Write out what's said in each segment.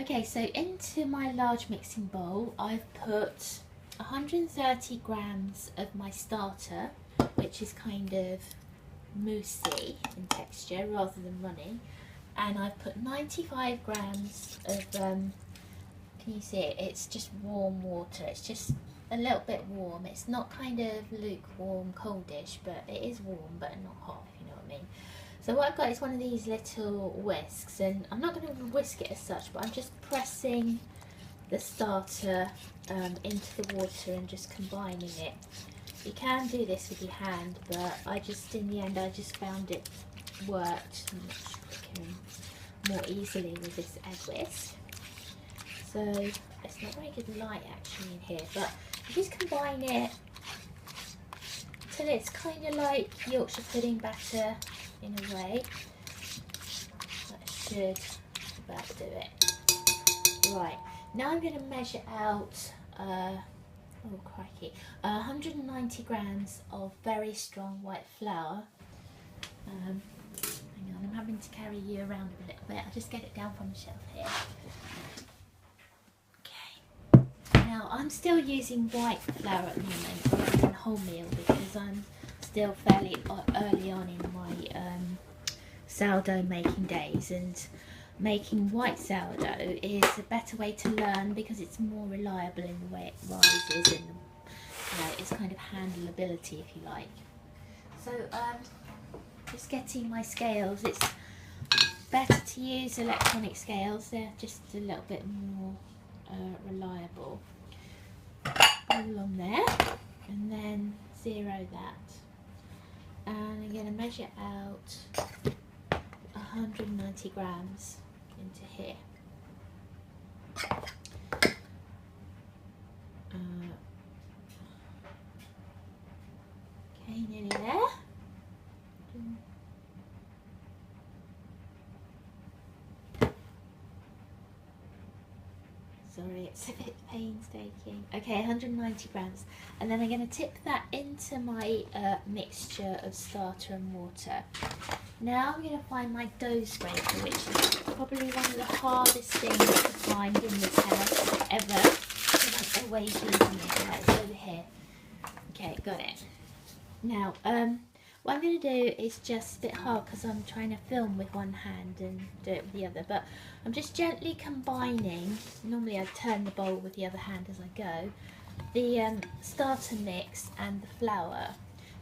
Okay, so into my large mixing bowl I've put 130 grams of my starter, which is kind of moussey in texture rather than runny, and I've put 95 grams of, can you see it? It's just warm water, it's just a little bit warm, it's not kind of lukewarm coldish, but it is warm but not hot, if you know what I mean. So what I've got is one of these little whisks, and I'm not going to whisk it as such, but I'm just pressing the starter into the water and just combining it. You can do this with your hand, but in the end I just found it worked more easily with this egg whisk. So it's not very good light actually in here, but you just combine it till it's kind of like Yorkshire pudding batter in a way. That should about do it. Right, now I'm going to measure out, oh crikey, 190 grams of very strong white flour. Hang on, I'm having to carry you around a little bit. I'll just get it down from the shelf here. Okay, now I'm still using white flour at the moment rather than wholemeal because I'm still fairly early on in my sourdough making days, and making white sourdough is a better way to learn because it's more reliable in the way it rises, and it's kind of handleability if you like. So just getting my scales, it's better to use electronic scales, they're just a little bit more reliable. Go along there and then zero that. And I'm going to measure out 190 grams into here. Okay, nearly there. Sorry, it's a bit painstaking. Okay, 190 grams. And then I'm going to tip that into my mixture of starter and water. Now I'm going to find my dough scraper, which is probably one of the hardest things to find in this house ever. I'm always using it. Right, it's over here. Okay, got it. Now, what I'm going to do is just a bit hard because I'm trying to film with one hand and do it with the other, but I'm just gently combining, normally I turn the bowl with the other hand as I go, the starter mix and the flour,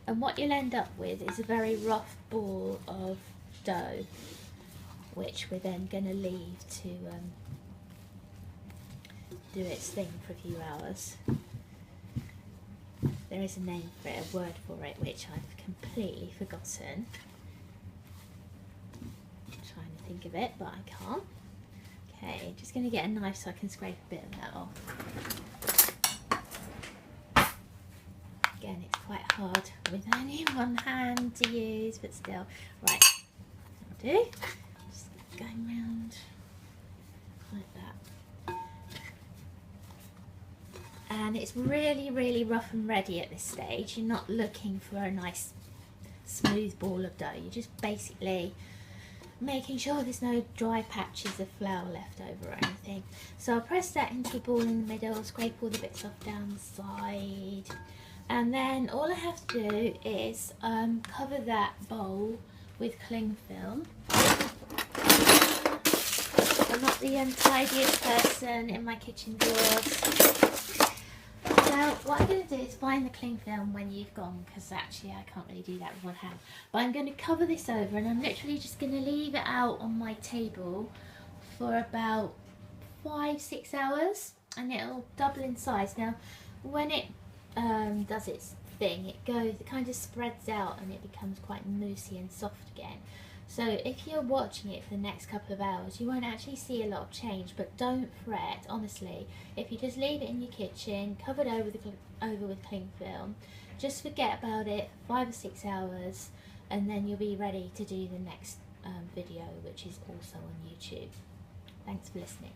and what you'll end up with is a very rough ball of dough, which we're then going to leave to do its thing for a few hours. There is a name for it, a word for it, which I've completely forgotten. I'm trying to think of it, but I can't. Okay, just going to get a knife so I can scrape a bit of that off. Again, it's quite hard with only one hand to use, but still. Right, that'll do. Just going round like that. And it's really, really rough and ready at this stage. You're not looking for a nice smooth ball of dough. You're just basically making sure there's no dry patches of flour left over or anything. So I'll press that into a ball in the middle, scrape all the bits off down the side, and then all I have to do is cover that bowl with cling film. I'm not the untidiest person in my kitchen drawers. So what I'm going to do is find the cling film when you've gone, because actually I can't really do that with one hand. But I'm going to cover this over, and I'm literally just going to leave it out on my table for about 5-6 hours, and it'll double in size. Now when it does its thing, it kind of spreads out and it becomes quite moussey and soft again. So if you're watching it for the next couple of hours, you won't actually see a lot of change, but don't fret, honestly. If you just leave it in your kitchen, covered over with cling film, just forget about it for 5 or 6 hours, and then you'll be ready to do the next video, which is also on YouTube. Thanks for listening.